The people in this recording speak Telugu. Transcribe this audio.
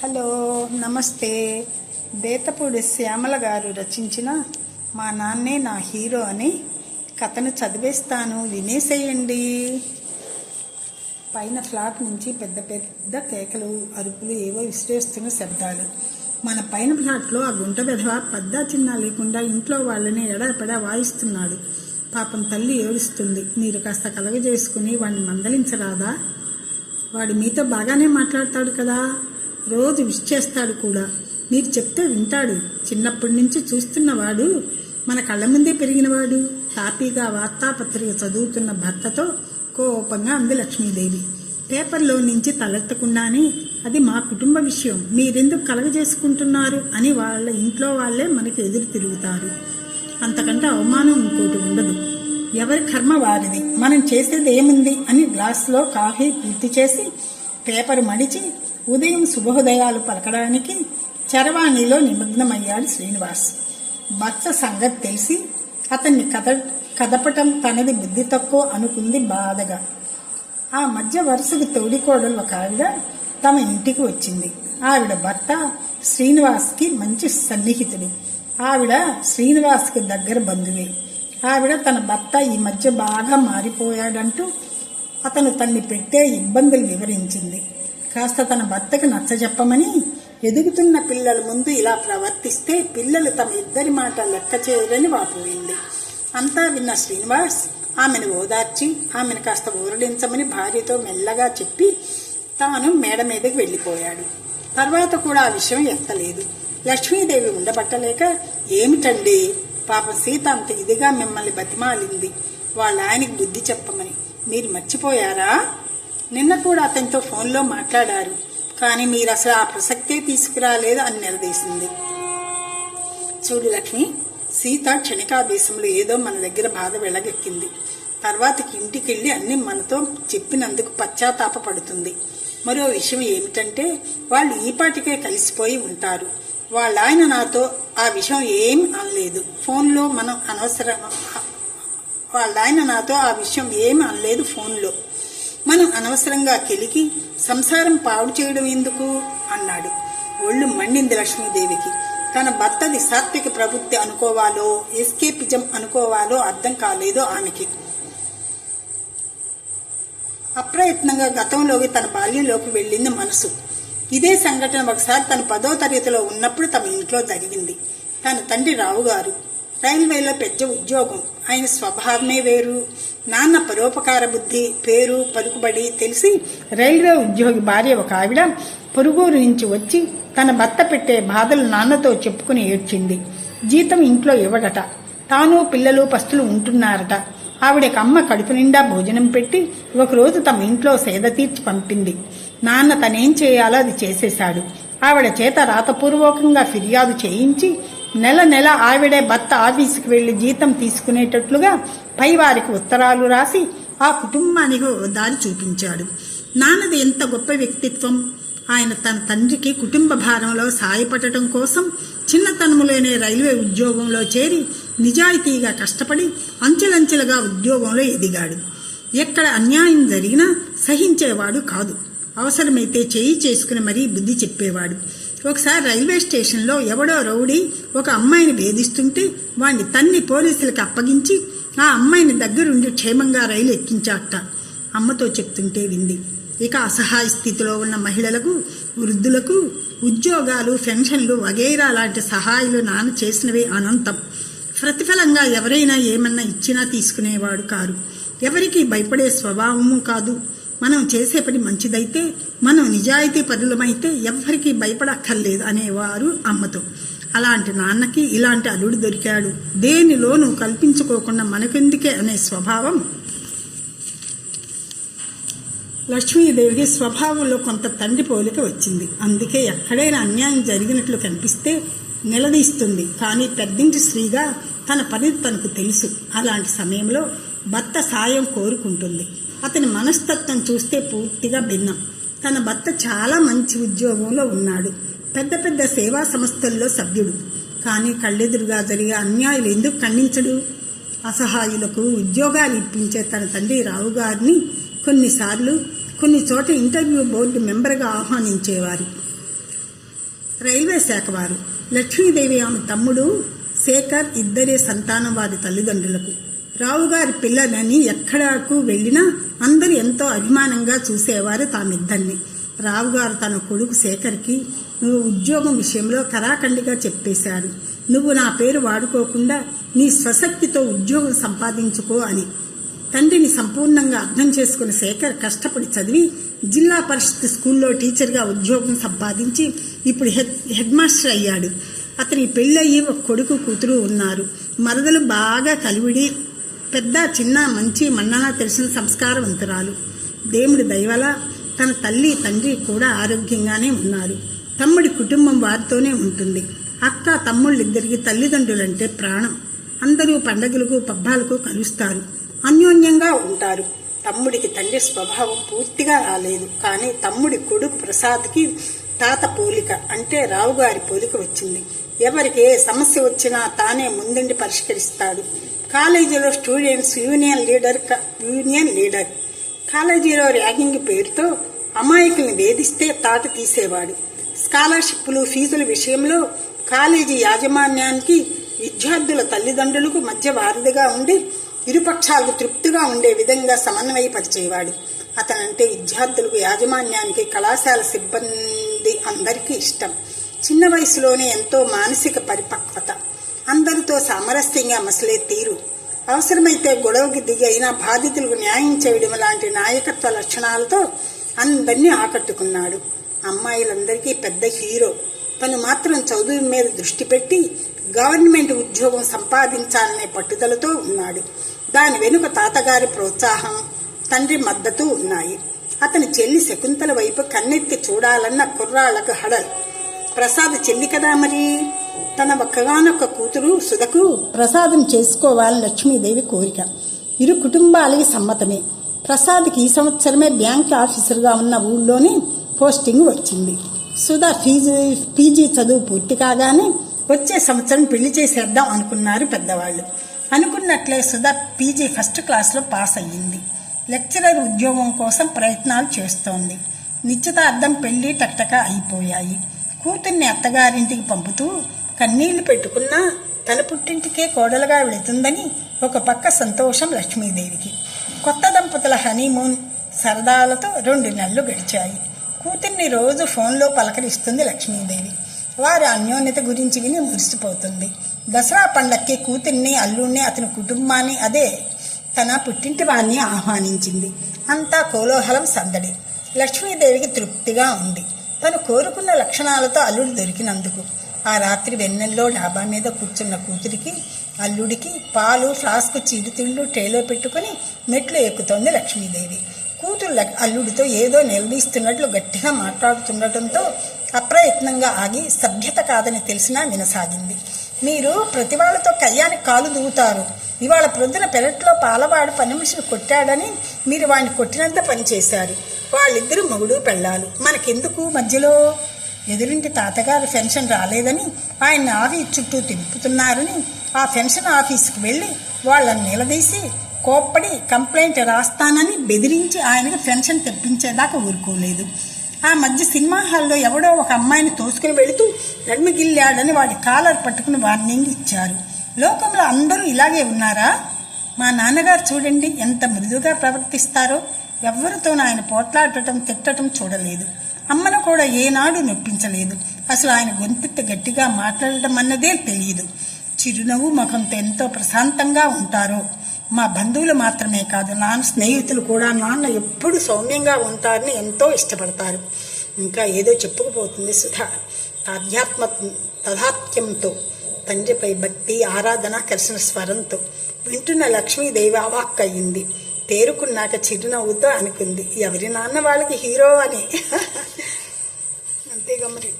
హలో నమస్తే. బేతపూడి శ్యామల గారు రచించిన మా నాన్నే నా హీరో అని కథను చదివేస్తాను, వినేసేయండి. పైన ఫ్లాట్ నుంచి పెద్ద పెద్ద కేకలు, అరుపులు, ఏవో విసిరేస్తున్న శబ్దాలు. మన పైన ఫ్లాట్లో ఆ గుంట వెధవ పద్దా చిన్న లేకుండా ఇంట్లో వాళ్ళని ఎడాపెడా వాయిస్తున్నాడు. పాపం తల్లి ఏడుస్తుంది. మీరు కాస్త కలగజేసుకుని వాడిని మందలించరాదా? వాడు మీతో బాగానే మాట్లాడతాడు కదా, రోజు విష్ చేస్తాడు కూడా. మీరు చెప్తే వింటాడు. చిన్నప్పటి నుంచి చూస్తున్నవాడు, మన కళ్ళ ముందే పెరిగినవాడు. తాపీగా వార్తాపత్రిక చదువుతున్న భర్తతో కోపంగా అంది లక్ష్మీదేవి. పేపర్లో నుంచి తలెత్తకుండానే, అది మా కుటుంబ విషయం, మీరెందుకు కలగజేసుకుంటున్నారు అని వాళ్ళ ఇంట్లో వాళ్లే మనకి ఎదురు తిరుగుతారు. అంతకంటే అవమానం ఇంకోటి ఉండదు. ఎవరి కర్మ వారిది, మనం చేసేది ఏముంది అని గ్లాసులో కాఫీ పూర్తి చేసి పేపర్ మడిచి ఉదయం శుభోదయాలు పలకడానికి చరవాణిలో నిమగ్నమయ్యాడు శ్రీనివాస్. భర్త సంగతి తెలిసి అతన్ని కదపటం తనది బుద్ధి తక్కువ అనుకుంది బాధగా. ఆ మధ్య వరుసకు తోడికోడలు ఒక ఆవిడ తమ ఇంటికి వచ్చింది. ఆవిడ భర్త శ్రీనివాస్కి మంచి సన్నిహితుడు. ఆవిడ శ్రీనివాస్కి దగ్గర బంధువే. ఆవిడ తన భర్త ఈ మధ్య బాగా మారిపోయాడంటూ అతను తన్ని పెట్టే ఇబ్బందులు వివరించింది. కాస్త తన భర్తకు నచ్చజెప్పమని, ఎదుగుతున్న పిల్లల ముందు ఇలా ప్రవర్తిస్తే పిల్లలు తమ ఇద్దరి మాట లెక్క చేయరని వాపోయింది. అంతా విన్న శ్రీనివాస్ ఆమెను ఓదార్చి ఆమెను కాస్త ఊరడించమని భార్యతో మెల్లగా చెప్పి తాను మేడ మీదకి వెళ్లిపోయాడు. తర్వాత కూడా ఆ విషయం ఎత్తలేదు. లక్ష్మీదేవి ఉండబట్టలేక, ఏమిటండి పాపం సీత అంత ఇదిగా మిమ్మల్ని బతిమాలింది వాళ్ళ ఆయనకి బుద్ధి చెప్పమని, మీరు మర్చిపోయారా? నిన్న కూడా అతనితో ఫోన్లో మాట్లాడారు, కానీ మీరు అసలు ఆ ప్రసక్తే తీసుకురాలేదు అని నిలదీసింది. చూడు లక్ష్మి, సీత క్షణికావేశంలో ఏదో మన దగ్గర బాధ వెళ్ళగెక్కింది. తర్వాతకి ఇంటికెళ్ళి అన్ని మనతో చెప్పినందుకు పశ్చాత్తాప పడుతుంది. మరో విషయం ఏమిటంటే, వాళ్ళు ఈపాటికే కలిసిపోయి ఉంటారు. వాళ్ళ ఆయన నాతో ఆ విషయం ఏం అనలేదు ఫోన్లో. మనం అనవసరం వాళ్ళ ఆయన నాతో ఆ విషయం ఏమి అనలేదు ఫోన్లో. మనం అనవసరంగా కెలికి సంసారం పాడు చేయడం ఎందుకు అన్నాడు. ఒళ్ళు మండింది లక్ష్మీదేవికి. తన భర్తది సాత్విక ప్రవృత్తి అనుకోవాలో ఎస్కేపిజం అనుకోవాలో అర్థం కాలేదో ఆమెకి. అప్రయత్నంగా గతంలోకి తన బాల్యంలోకి వెళ్ళింది మనసు. ఇదే సంఘటన ఒకసారి తను 10వ తరగతిలో ఉన్నప్పుడు తమ ఇంట్లో జరిగింది. తన తండ్రి రావుగారు రైల్వేలో పెద్ద ఉద్యోగం. ఆయన స్వభావమే వేరు. నాన్న పరోపకార బుద్ధి, పేరు పలుకుబడి తెలిసి రైల్వే ఉద్యోగి భార్య ఒక ఆవిడ పొరుగురు నుంచి వచ్చి తన భర్త పెట్టే బాధలు నాన్నతో చెప్పుకుని ఏడ్చింది. జీతం ఇంట్లో ఇవ్వడట. తాను పిల్లలు పస్తులు ఉంటున్నారట. ఆవిడకి అమ్మ కడుపు నిండా భోజనం పెట్టి ఒకరోజు తమ ఇంట్లో సేద తీర్చి పంపింది. నాన్న తనేం చేయాలో అది చేసేశాడు. ఆవిడ చేత రాతపూర్వకంగా ఫిర్యాదు చేయించి నెల నెల ఆవిడే భర్త ఆఫీసుకు వెళ్లి జీతం తీసుకునేటట్లుగా పైవారికి ఉత్తరాలు రాసి ఆ కుటుంబానికి దారి చూపించాడు. నాన్నది ఎంత గొప్ప వ్యక్తిత్వం! ఆయన తన తండ్రికి కుటుంబ భారంలో సాయపడటం కోసం చిన్నతనములోనే రైల్వే ఉద్యోగంలో చేరి నిజాయితీగా కష్టపడి అంచెలంచెలుగా ఉద్యోగంలో ఎదిగాడు. ఎక్కడ అన్యాయం జరిగినా సహించేవాడు కాదు. అవసరమైతే చేయి చేసుకుని మరీ బుద్ధి చెప్పేవాడు. ఒకసారి రైల్వే స్టేషన్లో ఎవడో రౌడీ ఒక అమ్మాయిని వేధిస్తుంటే వాణ్ణి తన్ని పోలీసులకు అప్పగించి ఆ అమ్మాయిని దగ్గరుండి క్షేమంగా రైలు ఎక్కించాట. అమ్మతో చెప్తుంటే వింది. ఇక అసహాయ స్థితిలో ఉన్న మహిళలకు, వృద్ధులకు ఉద్యోగాలు, పెన్షన్లు వగైరా లాంటి సహాయాలు నాన్న చేసినవే అనంతం. ప్రతిఫలంగా ఎవరైనా ఏమన్నా ఇచ్చినా తీసుకునేవాడు కారు. ఎవరికి భయపడే స్వభావము కాదు. మనం చేసే పని మంచిదైతే, మనం నిజాయితీ పరులమైతే ఎవ్వరికీ భయపడక్కర్లేదు అనేవారు అమ్మతో. అలాంటి నాన్నకి ఇలాంటి అల్లుడు దొరికాడు. దేనిలోనూ కల్పించుకోకుండా మనకెందుకే అనే స్వభావం లక్ష్మీదేవికి స్వభావంలో కొంత తండ్రి పోలిక వచ్చింది. అందుకే ఎక్కడైనా అన్యాయం జరిగినట్లు కనిపిస్తే నిలదీస్తుంది. కానీ పెద్దింటి స్త్రీగా తన పని తనకు తెలుసు. అలాంటి సమయంలో భర్త సాయం కోరుకుంటుంది. అతని మనస్తత్వం చూస్తే పూర్తిగా భిన్నం. తన భర్త చాలా మంచి ఉద్యోగంలో ఉన్నాడు. పెద్ద పెద్ద సేవా సంస్థల్లో సభ్యుడు. కానీ కళ్ళెదురుగా జరిగే అన్యాయాలు ఎందుకు ఖండించడు? అసహాయులకు ఉద్యోగాలు ఇప్పించే తన తండ్రి రావు గారిని కొన్ని చోట్ల ఇంటర్వ్యూ బోర్డు మెంబర్గా ఆహ్వానించేవారు. రైల్వే శాఖ వారు. లక్ష్మీదేవి ఆమె తమ్ముడు శేఖర్ ఇద్దరే సంతానం వారి తల్లిదండ్రులకు. రావుగారి పిల్లలని ఎక్కడకు వెళ్ళినా అందరూ ఎంతో అభిమానంగా చూసేవారు తామిద్దరిని. రావుగారు తన కొడుకు శేఖర్కి నువ్వు ఉద్యోగం విషయంలో కరాఖండిగా చెప్పేశారు. నువ్వు నా పేరు వాడుకోకుండా నీ స్వశక్తితో ఉద్యోగం సంపాదించుకో అని. తండ్రిని సంపూర్ణంగా అర్థం చేసుకున్న శేఖర్ కష్టపడి చదివి జిల్లా పరిషత్ స్కూల్లో టీచర్గా ఉద్యోగం సంపాదించి ఇప్పుడు హెడ్ మాస్టర్ అయ్యాడు. అతని పెళ్ళయ్యి ఒక కొడుకు కూతురు ఉన్నారు. మరదలు బాగా కలివిడి, పెద్ద చిన్న మంచి మన్నన తెలిసిన సంస్కారవంతురాలు. దేవుడి దయవల్ల తన తల్లి తండ్రి కూడా ఆరోగ్యంగానే ఉన్నారు. తమ్ముడి కుటుంబం వారితోనే ఉంటుంది. అక్క తమ్ముళ్ళిద్దరికి తల్లిదండ్రులంటే ప్రాణం. అందరూ పండగలకు పబ్బాలకు కలుస్తారు, అన్యోన్యంగా ఉంటారు. తమ్ముడికి తండ్రి స్వభావం పూర్తిగా రాలేదు. కానీ తమ్ముడి కొడుకు ప్రసాద్కి తాత పోలిక అంటే రావుగారి పోలిక వచ్చింది. ఎవరికి ఏ సమస్య వచ్చినా తానే ముందుండి పరిష్కరిస్తాడు. కాలేజీలో స్టూడెంట్స్ యూనియన్ లీడర్. కాలేజీలో ర్యాగింగ్ పేరుతో అమాయకుల్ని వేధిస్తే తాట తీసేవాడు. స్కాలర్షిప్లు ఫీజుల విషయంలో కాలేజీ యాజమాన్యానికి విద్యార్థుల తల్లిదండ్రులకు మధ్య వారధిగా ఉండి ఇరుపక్షాలకు తృప్తిగా ఉండే విధంగా సమన్వయపరిచేవాడు. అతనంటే విద్యార్థులకు, యాజమాన్యానికి, కళాశాల సిబ్బంది అందరికీ ఇష్టం. చిన్న వయసులోనే ఎంతో మానసిక పరిపక్వత, అందరితో సామరస్యంగా మసలే తీరు, అవసరమైతే గొడవకి దిగి అయినా బాధితులకు న్యాయం చేయడం లాంటి నాయకత్వ లక్షణాలతో అందరినీ ఆకట్టుకున్నాడు. అమ్మాయిలందరికీ పెద్ద హీరో. తను మాత్రం చదువు మీద దృష్టి పెట్టి గవర్నమెంట్ ఉద్యోగం సంపాదించాలనే పట్టుదలతో ఉన్నాడు. దాని వెనుక తాతగారి ప్రోత్సాహం, తండ్రి మద్దతు ఉన్నాయి. అతని చెల్లి శకుంతల వైపు కన్నెత్తి చూడాలన్న కుర్రాళ్లకు హడల్. ప్రసాద్ చెల్లి కదా మరి. తన ఒక్కగానొక్క కూతురు సుధకు ప్రసాదం చేసుకోవాలని లక్ష్మీదేవి కోరిక. ఇరు కుటుంబాలకి సమ్మతమే. ప్రసాద్కి ఈ సంవత్సరమే బ్యాంక్ ఆఫీసర్గా ఉన్న ఊళ్ళోనే పోస్టింగ్ వచ్చింది. సుధా పీజీ చదువు పూర్తి కాగానే వచ్చే సంవత్సరం పెళ్లి చేసేద్దాం అనుకున్నారు పెద్దవాళ్ళు. అనుకున్నట్లే సుధా పీజీ ఫస్ట్ క్లాస్లో పాస్ అయ్యింది. లెక్చరర్ ఉద్యోగం కోసం ప్రయత్నాలు చేస్తోంది. నిశ్చితార్థం పెళ్లి టక్టక అయిపోయాయి. కూతుర్ని అత్తగారింటికి పంపుతూ కన్నీళ్లు పెట్టుకున్నా తన పుట్టింటికే కోడలుగా వెళుతుందని ఒక పక్క సంతోషం లక్ష్మీదేవికి. కొత్త దంపతుల హనీమూన్ సరదాలతో 2 నెలలు గడిచాయి. కూతుర్ని రోజు ఫోన్లో పలకరిస్తుంది లక్ష్మీదేవి. వారి అన్యోన్యత గురించి విని మురిసిపోతుంది. దసరా పండక్కి కూతుర్ని, అల్లుడిని, అతని కుటుంబాన్ని, అదే తన పుట్టింటి వారిని ఆహ్వానించింది. అంతా కోలాహలం, సందడి. లక్ష్మీదేవికి తృప్తిగా ఉంది. తను కోరుకున్న లక్షణాలతో అల్లుడు దొరికినందుకు. ఆ రాత్రి వెన్నెల్లో డాబా మీద కూర్చున్న కూతురికి, అల్లుడికి పాలు, ఫ్లాస్క్, చీరుతిళ్ళు ట్రేలో పెట్టుకుని మెట్లు ఎక్కుతోంది లక్ష్మీదేవి. కూతురు అల్లుడితో ఏదో నిలదీస్తున్నట్లు గట్టిగా మాట్లాడుతుండటంతో అప్రయత్నంగా ఆగి సభ్యత కాదని తెలిసినా వినసాగింది. మీరు ప్రతి వాళ్ళతో కయ్యానికి కాలు దూవుతారు. ఇవాళ ప్రొద్దున పెరట్లో పాలవాడు పని మనిషిని కొట్టాడని మీరు వాడిని కొట్టినంత పని చేశారు. వాళ్ళిద్దరూ మొగుడు పెళ్ళాలు. మనకెందుకు మధ్యలో? ఎదురింటి తాతగారు పెన్షన్ రాలేదని ఆయన ఆఫీస్ చుట్టూ తిప్పుతున్నారని ఆ పెన్షన్ ఆఫీస్కి వెళ్ళి వాళ్ళని నిలదీసి కోప్పడి కంప్లైంట్ రాస్తానని బెదిరించి ఆయనకు పెన్షన్ తెప్పించేదాకా ఊరుకోలేదు. ఆ మధ్య సినిమా హాల్లో ఎవడో ఒక అమ్మాయిని తోసుకుని వెళుతూ నడుము గిల్లాడని వాడి కాలర్ పట్టుకుని వార్నింగ్ ఇచ్చారు. లోకంలో అందరూ ఇలాగే ఉన్నారా? మా నాన్నగారు చూడండి ఎంత మృదువుగా ప్రవర్తిస్తారో. ఎవరితోనూ ఆయన పోట్లాడటం, తిట్టడం చూడలేదు. అమ్మను కూడా ఏనాడు నొప్పించలేదు. అసలు ఆయన గొంతెత్తి గట్టిగా మాట్లాడటం అన్నదే తెలియదు. చిరునవ్వు ముఖంతో ఎంతో ప్రశాంతంగా ఉంటారో. మా బంధువులు మాత్రమే కాదు, నాన్న స్నేహితులు కూడా నాన్న ఎప్పుడు సౌమ్యంగా ఉంటారని ఎంతో ఇష్టపడతారు. ఇంకా ఏదో చెప్పుకుపోతుంది సుధా తదాత్మ్యంతో. తండ్రిపై భక్తి, ఆరాధన కలిసిన స్వరంతో వింటున్న లక్ష్మీదేవి అవాక్కయ్యింది. తేరుకున్నాక చిరునవ్వుతో అనుకుంది, ఎవరి నాన్న వాళ్ళకి హీరో అని. అంతేగా మరి.